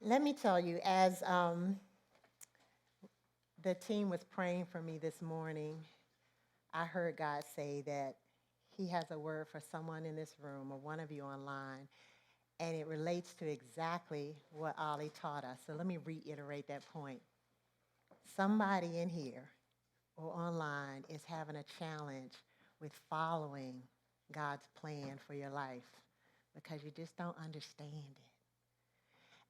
Let me tell you, as the team was praying for me this morning, I heard God say that He has a word for someone in this room or one of you online, and it relates to exactly what Ollie taught us. So let me reiterate that point. Somebody in here or online is having a challenge with following God's plan for your life because you just don't understand it.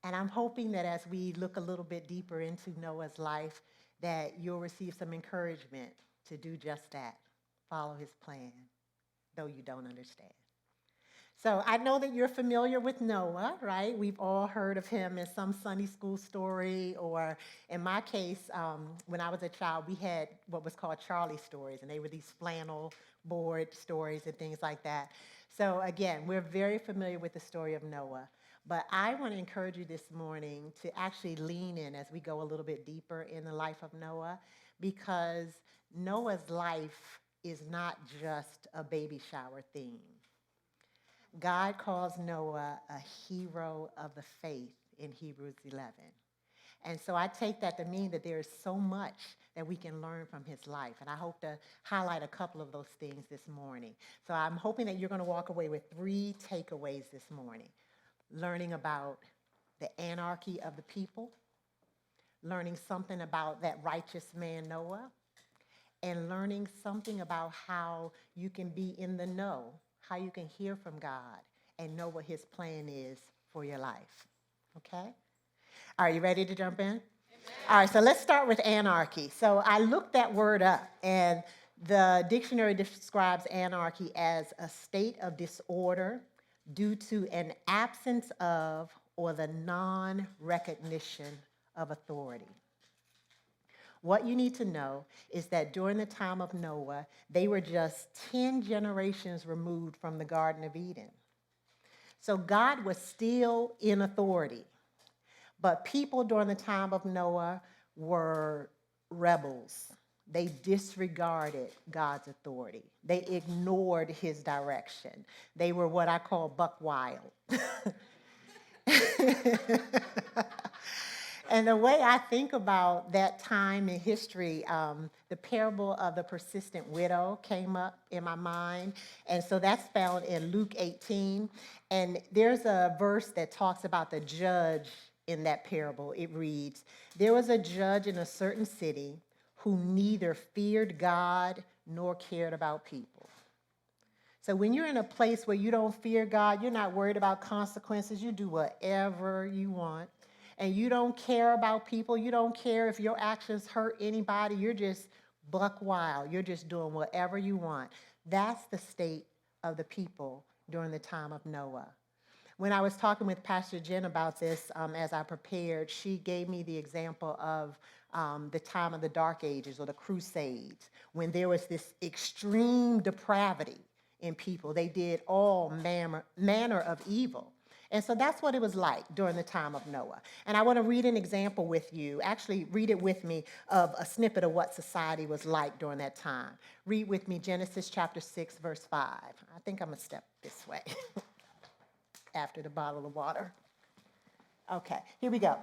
And I'm hoping that as we look a little bit deeper into Noah's life, that you'll receive some encouragement to do just that, follow his plan, though you don't understand. So I know that you're familiar with Noah, right? We've all heard of him in some Sunday school story, or in my case, when I was a child, we had what was called Charlie stories, and they were these flannel board stories and things like that. So again, we're very familiar with the story of Noah. But I want to encourage you this morning to actually lean in as we go a little bit deeper in the life of Noah, because Noah's life is not just a baby shower theme. God calls Noah a hero of the faith in Hebrews 11. And so I take that to mean that there is so much that we can learn from his life. And I hope to highlight a couple of those things this morning. So I'm hoping that you're going to walk away with 3 takeaways this morning. Learning about the anarchy of the people, learning something about that righteous man Noah, and learning something about how you can be in the know, how you can hear from God and know what his plan is for your life. Okay? Are you ready to jump in? Amen. All right, so let's start with anarchy. So I looked that word up, and the dictionary describes anarchy as a state of disorder due to an absence of or the non recognition of authority. What you need to know is that during the time of Noah, they were just 10 generations removed from the Garden of Eden. So God was still in authority. But people during the time of Noah were rebels. They disregarded God's authority. They ignored his direction. They were what I call buck wild. And the way I think about that time in history, the parable of the persistent widow came up in my mind. And so that's found in Luke 18. And there's a verse that talks about the judge in that parable. It reads, "There was a judge in a certain city who neither feared God nor cared about people." So when you're in a place where you don't fear God, you're not worried about consequences, you do whatever you want, and you don't care about people, you don't care if your actions hurt anybody, you're just buck wild, you're just doing whatever you want. That's the state of the people during the time of Noah. When I was talking with Pastor Jen about this as I prepared, she gave me the example of the time of the Dark Ages or the Crusades, when there was this extreme depravity in people. They did all manner of evil. And so that's what it was like during the time of Noah. And I want to read an example with you, actually read it with me, of a snippet of what society was like during that time. Read with me Genesis chapter 6, verse 5. I think I'm going to step this way after the bottle of water. Okay, here we go.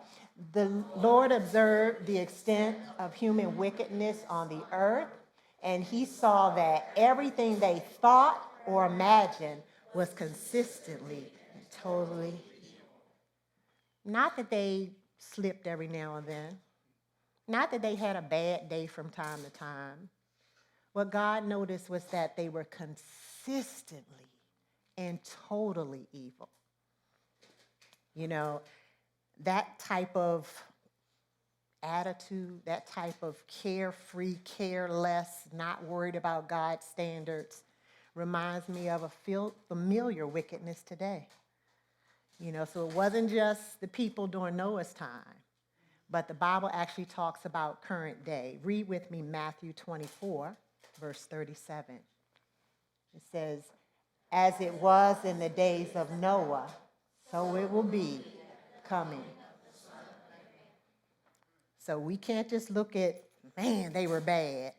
The Lord observed the extent of human wickedness on the earth, and he saw that everything they thought or imagined was consistently and totally. Not that they slipped every now and then, not that they had a bad day from time to time. What God noticed was that they were consistently and totally evil. You know, that type of attitude, that type of carefree, careless, not worried about God's standards, reminds me of a familiar wickedness today. You know, so it wasn't just the people during Noah's time, but the Bible actually talks about current day. Read with me Matthew 24, verse 37. It says, "As it was in the days of Noah, so it will be coming." So we can't just look at, man, they were bad,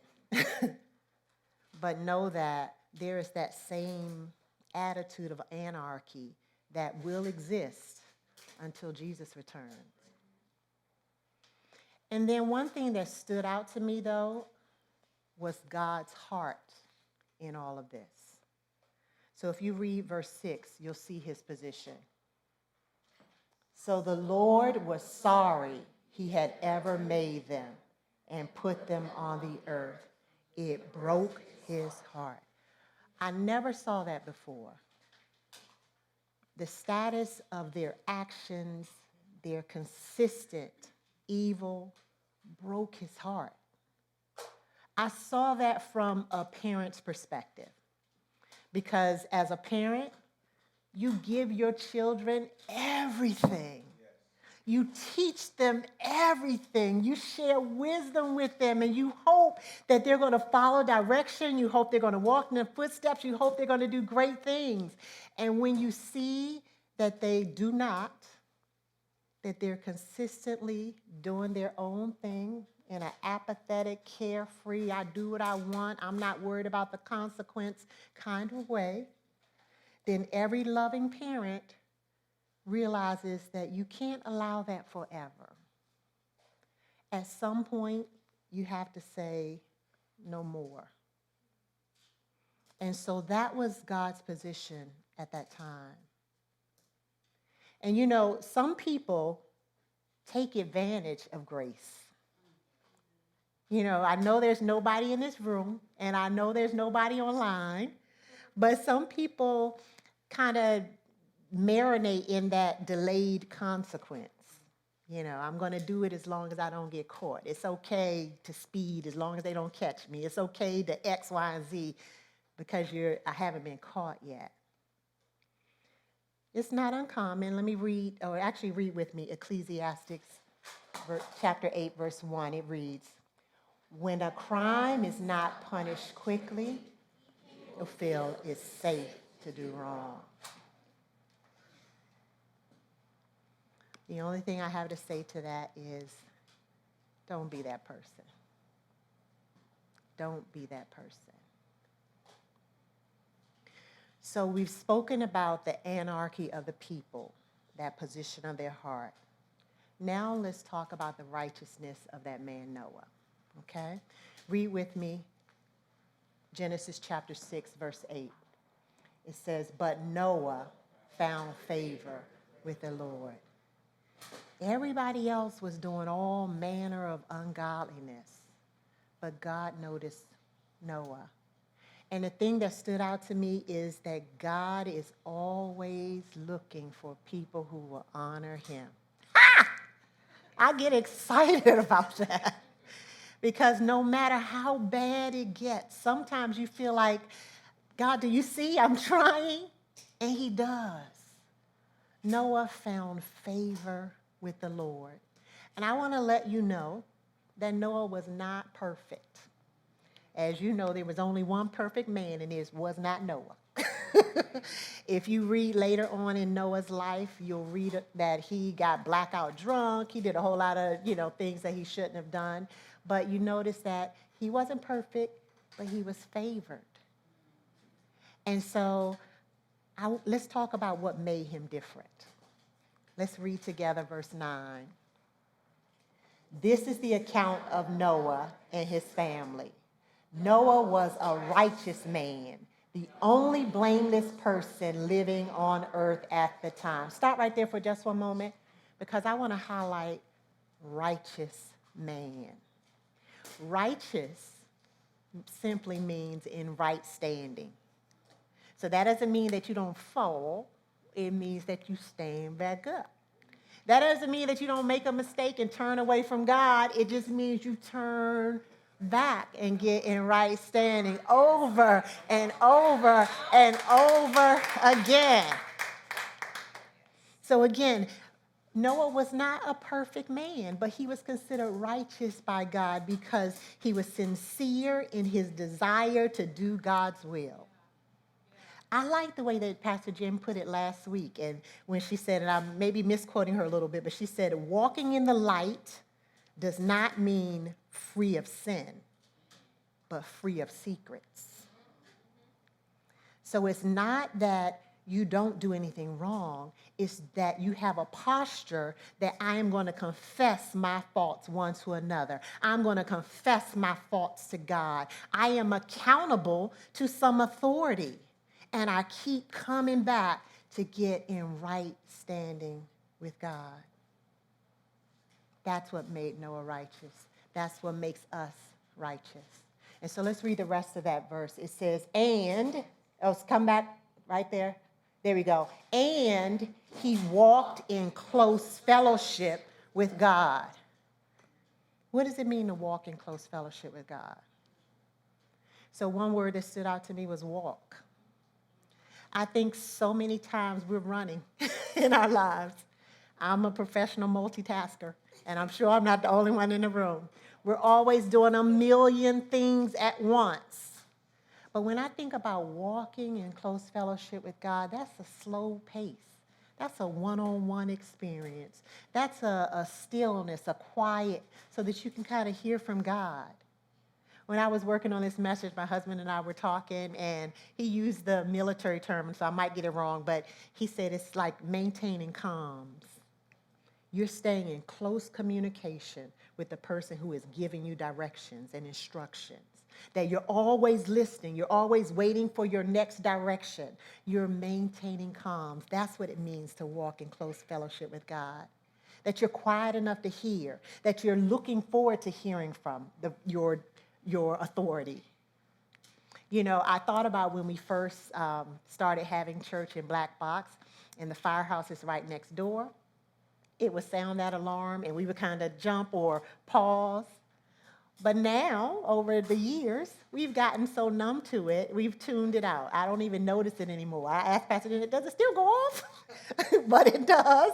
but know that there is that same attitude of anarchy that will exist until Jesus returns. And then one thing that stood out to me, though, was God's heart in all of this. So if you read verse 6, you'll see his position. So the Lord was sorry he had ever made them and put them on the earth. It broke his heart. I never saw that before. The status of their actions, their consistent evil, broke his heart. I saw that from a parent's perspective. Because as a parent, you give your children everything. You teach them everything. You share wisdom with them, and you hope that they're going to follow direction. You hope they're going to walk in their footsteps. You hope they're going to do great things. And when you see that they do not, that they're consistently doing their own thing in an apathetic, carefree, I do what I want, I'm not worried about the consequence kind of way, then every loving parent realizes that you can't allow that forever. At some point, you have to say no more. And so that was God's position at that time. And you know, some people take advantage of grace. You know, I know there's nobody in this room, and I know there's nobody online, but some people kind of marinate in that delayed consequence. You know, I'm going to do it as long as I don't get caught. It's okay to speed as long as they don't catch me. It's okay to X, Y, and Z because I haven't been caught yet. It's not uncommon. Let me read, or actually read with me Ecclesiastes chapter 8, verse 1. It reads, when a crime is not punished quickly, you feel it's safe to do wrong. The only thing I have to say to that is, don't be that person. Don't be that person. So we've spoken about the anarchy of the people, that position of their heart. Now let's talk about the righteousness of that man Noah, okay? Read with me Genesis chapter 6, verse 8. It says, but Noah found favor with the Lord. Everybody else was doing all manner of ungodliness, but God noticed Noah. And the thing that stood out to me is that God is always looking for people who will honor him. I get excited about that. Because no matter how bad it gets, sometimes you feel like, God, do you see I'm trying? And he does. Noah found favor with the Lord. And I want to let you know that Noah was not perfect. As you know, there was only one perfect man, and it was not Noah. If you read later on in Noah's life, you'll read that he got blackout drunk. He did a whole lot of, things that he shouldn't have done. But you notice that he wasn't perfect, but he was favored. And so let's talk about what made him different. Let's read together verse 9. This is the account of Noah and his family. Noah was a righteous man, the only blameless person living on earth at the time. Stop right there for just one moment, because I want to highlight righteous man. Righteous simply means in right standing. So that doesn't mean that you don't fall. It means that you stand back up. That doesn't mean that you don't make a mistake and turn away from God. It just means you turn back and get in right standing over and over and over again. So again, Noah was not a perfect man, but he was considered righteous by God because he was sincere in his desire to do God's will. I like the way that Pastor Jim put it last week, and when she said, and I'm maybe misquoting her a little bit, but she said, walking in the light does not mean free of sin, but free of secrets. So it's not that you don't do anything wrong. It's that you have a posture that I am going to confess my faults one to another. I'm going to confess my faults to God. I am accountable to some authority. And I keep coming back to get in right standing with God. That's what made Noah righteous. That's what makes us righteous. And so let's read the rest of that verse. It says, come back right there. There we go. And he walked in close fellowship with God. What does it mean to walk in close fellowship with God? So one word that stood out to me was walk. I think so many times we're running in our lives. I'm a professional multitasker, and I'm sure I'm not the only one in the room. We're always doing a million things at once. But when I think about walking in close fellowship with God, that's a slow pace. That's a one-on-one experience. That's a stillness, a quiet, so that you can kind of hear from God. When I was working on this message, my husband and I were talking, and he used the military term, so I might get it wrong, but he said it's like maintaining comms. You're staying in close communication with the person who is giving you directions and instructions. That you're always listening. You're always waiting for your next direction. You're maintaining comms. That's what it means to walk in close fellowship with God. That you're quiet enough to hear. That you're looking forward to hearing from your authority. You know, I thought about when we first started having church in Black Box, and the firehouse is right next door. It would sound that alarm, and we would kind of jump or pause. But now, over the years, we've gotten so numb to it, we've tuned it out. I don't even notice it anymore. I asked Pastor, does it still go off? But it does.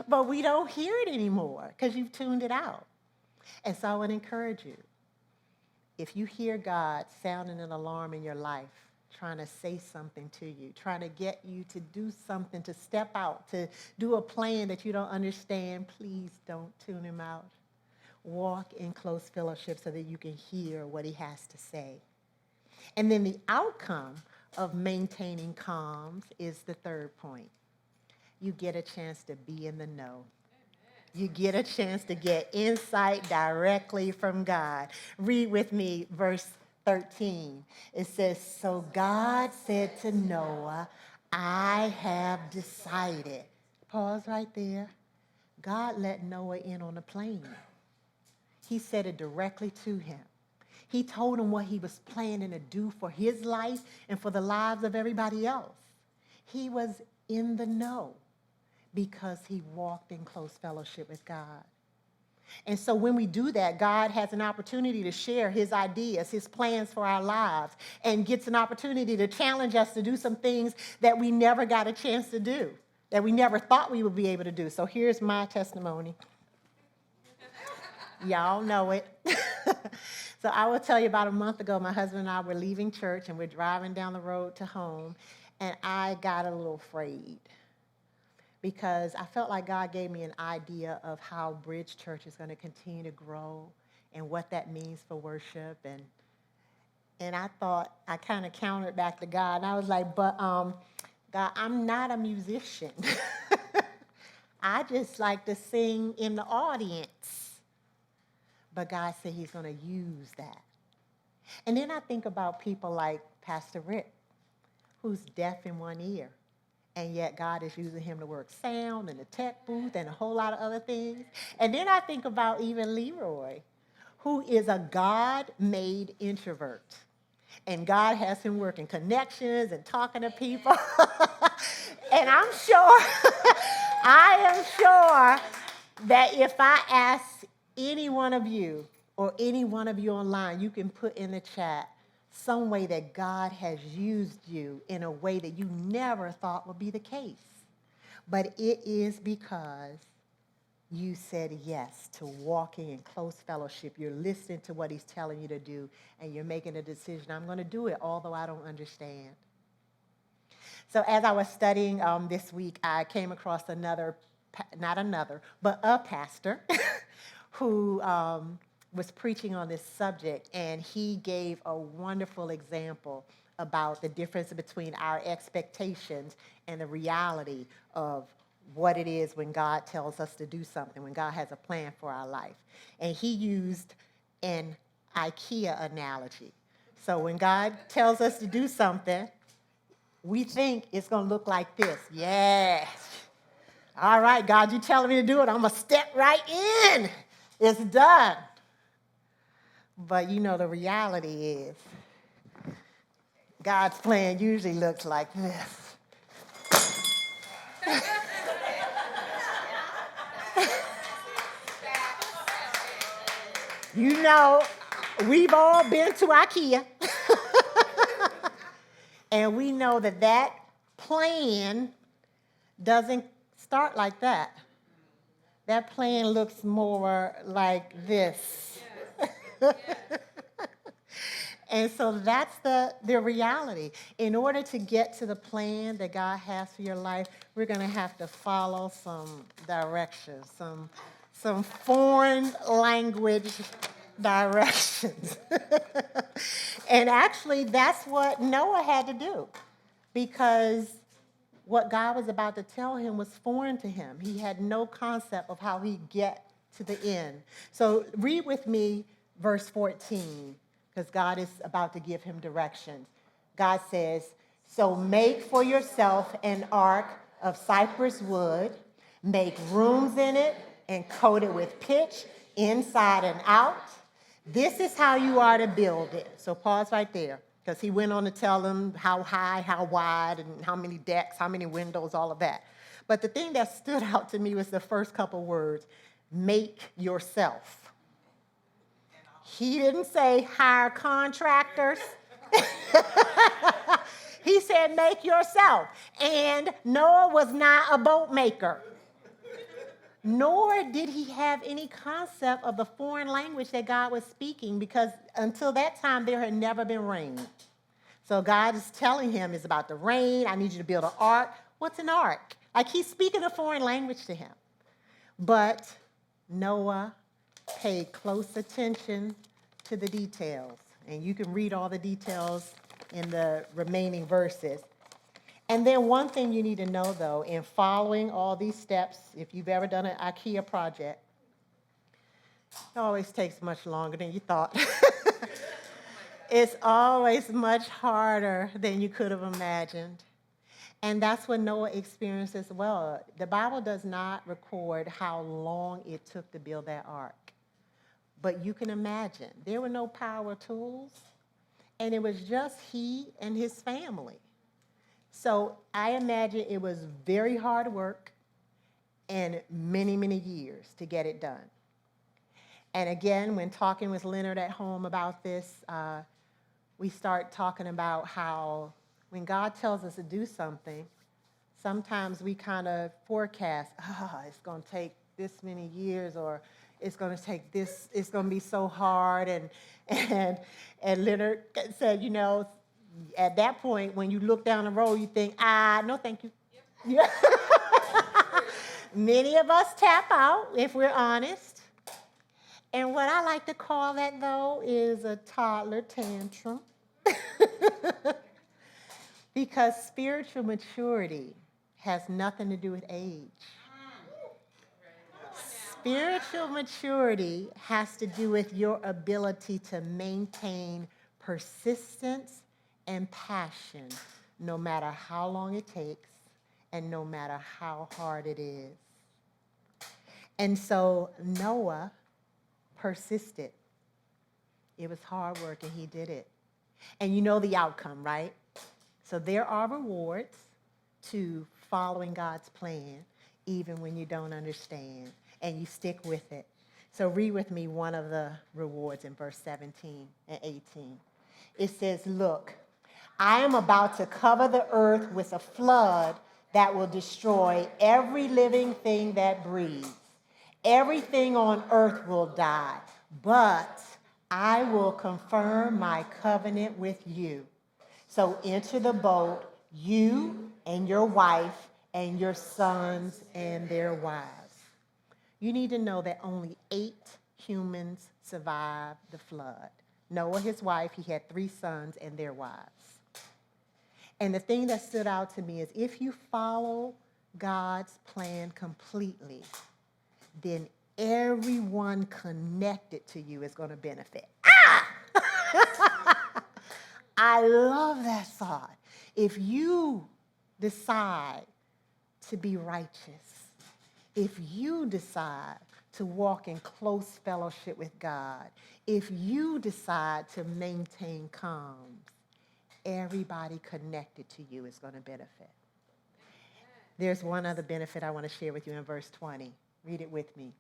But we don't hear it anymore because you've tuned it out. And so I would encourage you, if you hear God sounding an alarm in your life, trying to say something to you, trying to get you to do something, to step out, to do a plan that you don't understand, please don't tune him out. Walk in close fellowship so that you can hear what he has to say. And then the outcome of maintaining comms is the third point. You get a chance to be in the know. You get a chance to get insight directly from God. Read with me verse 13. It says, so God said to Noah, I have decided. Pause right there. God let Noah in on the plan. He said it directly to him. He told him what he was planning to do for his life and for the lives of everybody else. He was in the know because he walked in close fellowship with God. And so when we do that, God has an opportunity to share his ideas, his plans for our lives, and gets an opportunity to challenge us to do some things that we never got a chance to do, that we never thought we would be able to do. So here's my testimony. Y'all know it. So I will tell you, about a month ago, my husband and I were leaving church, and we're driving down the road to home, and I got a little afraid because I felt like God gave me an idea of how Bridge Church is going to continue to grow and what that means for worship. And I thought, I kind of countered back to God, and I was like, but God, I'm not a musician. I just like to sing in the audience. But God said he's going to use that. And then I think about people like Pastor Rick, who's deaf in one ear. And yet God is using him to work sound and the tech booth and a whole lot of other things. And then I think about even Leroy, who is a God-made introvert. And God has him working connections and talking to people. And I'm sure, I am sure that if I ask any one of you or any one of you online, you can put in the chat some way that God has used you in a way that you never thought would be the case. But it is because you said yes to walking in close fellowship. You're listening to what he's telling you to do, and you're making a decision. I'm going to do it, although I don't understand. So as I was studying this week, I came across a pastor who was preaching on this subject, and he gave a wonderful example about the difference between our expectations and the reality of what it is when God tells us to do something, when God has a plan for our life. And he used an IKEA analogy. So when God tells us to do something, we think it's going to look like this. Yes. All right, God, you telling me to do it. I'm going to step right in. It's done. But you know, the reality is God's plan usually looks like this. You know, we've all been to IKEA. And we know that that plan doesn't start like that. That plan looks more like this. And so that's the reality. In order to get to the plan that God has for your life, we're going to have to follow some directions, some foreign language directions. And actually, that's what Noah had to do, because what God was about to tell him was foreign to him. He had no concept of how he'd get to the end. So read with me verse 14, because God is about to give him directions. God says, "So make for yourself an ark of cypress wood, make rooms in it, and coat it with pitch inside and out. This is how you are to build it." So pause right there, because he went on to tell them how high, how wide, and how many decks, how many windows, all of that. But the thing that stood out to me was the first couple words, make yourself. He didn't say hire contractors. He said make yourself. And Noah was not a boat maker. Nor did he have any concept of the foreign language that God was speaking, because until that time there had never been rain. So God is telling him it's about the rain. I need you to build an ark. What's an ark? Like, he's speaking a foreign language to him. But Noah paid close attention to the details. And you can read all the details in the remaining verses. And then one thing you need to know, though, in following all these steps, if you've ever done an IKEA project, it always takes much longer than you thought. It's always much harder than you could have imagined. And that's what Noah experienced as well. The Bible does not record how long it took to build that ark. But you can imagine, there were no power tools, and it was just he and his family. So I imagine it was very hard work and many, many years to get it done. And again, when talking with Leonard at home about this, we start talking about how when God tells us to do something, sometimes we kind of forecast, it's going to take this many years, or it's going to take this, it's going to be so hard. And Leonard said, you know, at that point, when you look down the road, you think, no, thank you. Yeah. Many of us tap out, if we're honest. And what I like to call that, though, is a toddler tantrum. Because spiritual maturity has nothing to do with age. Spiritual maturity has to do with your ability to maintain persistence and passion, no matter how long it takes and no matter how hard it is. And so Noah persisted. It was hard work, and he did it. And you know the outcome, right? So there are rewards to following God's plan, even when you don't understand, and you stick with it. So read with me one of the rewards in verse 17 and 18. It says, "Look, I am about to cover the earth with a flood that will destroy every living thing that breathes. Everything on earth will die, but I will confirm my covenant with you. So enter the boat, you and your wife and your sons and their wives." You need to know that only 8 humans survived the flood. Noah, his wife, he had 3 sons and their wives. And the thing that stood out to me is if you follow God's plan completely, then everyone connected to you is going to benefit. I love that thought. If you decide to be righteous, if you decide to walk in close fellowship with God, if you decide to maintain calm, everybody connected to you is going to benefit. There's one other benefit I want to share with you in verse 20. Read it with me.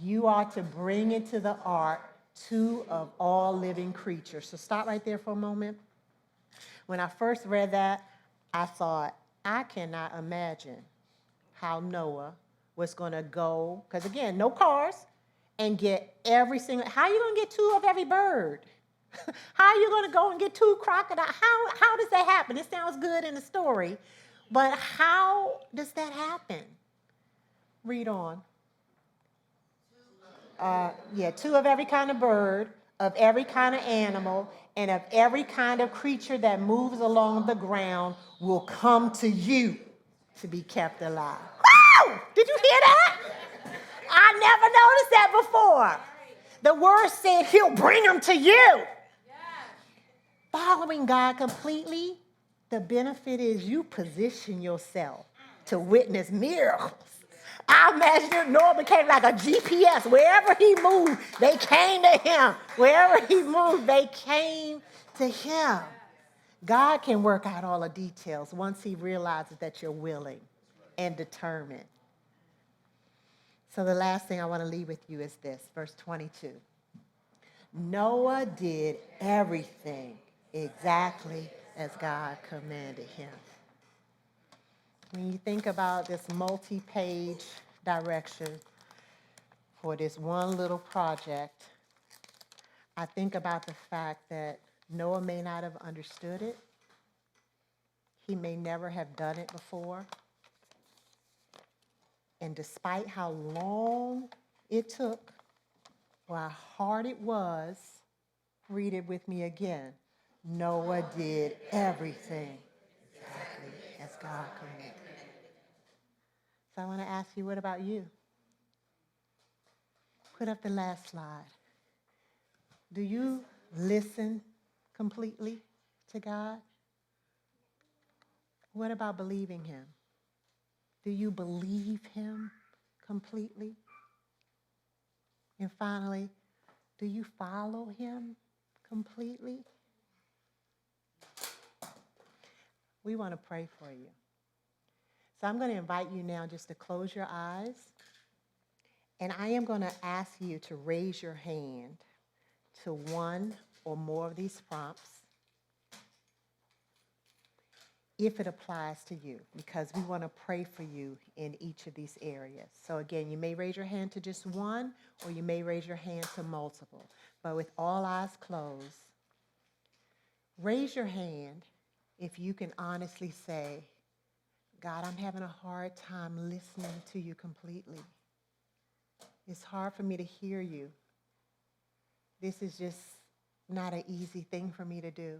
You are to bring into the ark 2 of all living creatures. So stop right there for a moment. When I first read that, I thought, I cannot imagine how Noah was going to go, because again, no cars, and get every single, how are you going to get 2 of every bird? How are you going to go and get 2 crocodiles? How does that happen? It sounds good in the story, but how does that happen? Read on. 2 of every kind of bird, of every kind of animal, and of every kind of creature that moves along the ground will come to you to be kept alive. Woo! Did you hear that? I never noticed that before. The word said he'll bring them to you. Following God completely, the benefit is you position yourself to witness miracles. I imagine Noah became like a GPS. Wherever he moved, they came to him. Wherever he moved, they came to him. God can work out all the details once he realizes that you're willing and determined. So the last thing I want to leave with you is this, verse 22. Noah did everything exactly as God commanded him. When you think about this multi-page direction for this one little project, I think about the fact that Noah may not have understood it. He may never have done it before. And despite how long it took, or how hard it was, read it with me again. Noah did everything exactly as God commanded. So I want to ask you, what about you? Put up the last slide. Do you listen completely to God? What about believing him? Do you believe him completely? And finally, do you follow him completely? We want to pray for you. So I'm going to invite you now just to close your eyes. And I am going to ask you to raise your hand to one or more of these prompts if it applies to you, because we want to pray for you in each of these areas. So again, you may raise your hand to just one, or you may raise your hand to multiple. But with all eyes closed, raise your hand if you can honestly say, God, I'm having a hard time listening to you completely. It's hard for me to hear you. This is just not an easy thing for me to do.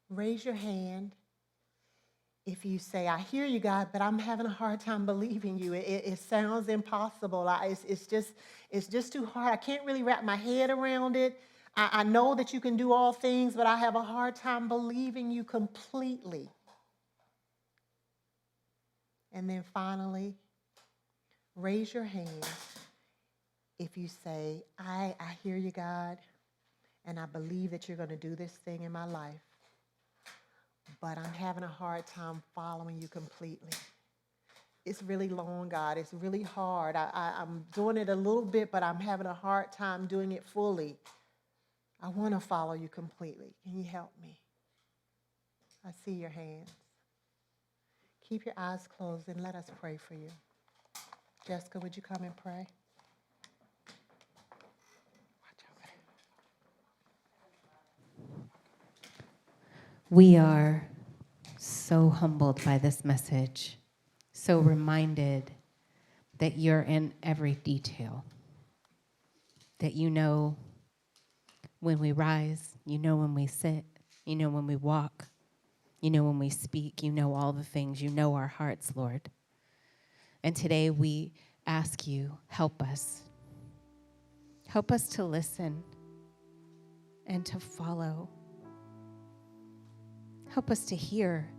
Raise your hand if you say, I hear you, God, but I'm having a hard time believing you. It sounds impossible. It's just too hard. I can't really wrap my head around it. I know that you can do all things, but I have a hard time believing you completely. And then finally, raise your hand if you say, I hear you, God, and I believe that you're going to do this thing in my life, but I'm having a hard time following you completely. It's really long, God. It's really hard. I'm doing it a little bit, but I'm having a hard time doing it fully. I want to follow you completely. Can you help me? I see your hands. Keep your eyes closed and let us pray for you. Jessica, would you come and pray? We are so humbled by this message, so reminded that you're in every detail, that you know when we rise, you know when we sit, You know when we walk. You know when we speak. You know all the things. You know our hearts, Lord. And today we ask you, help us. Help us to listen and to follow. Help us to hear.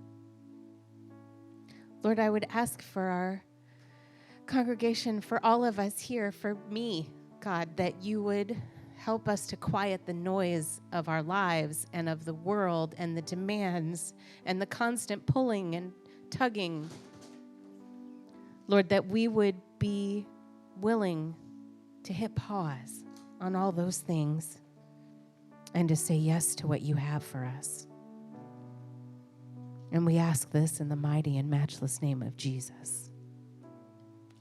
Lord, I would ask for our congregation, for all of us here, for me, God, that you would help us to quiet the noise of our lives and of the world and the demands and the constant pulling and tugging. Lord, that we would be willing to hit pause on all those things and to say yes to what you have for us. And we ask this in the mighty and matchless name of Jesus.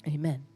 Amen.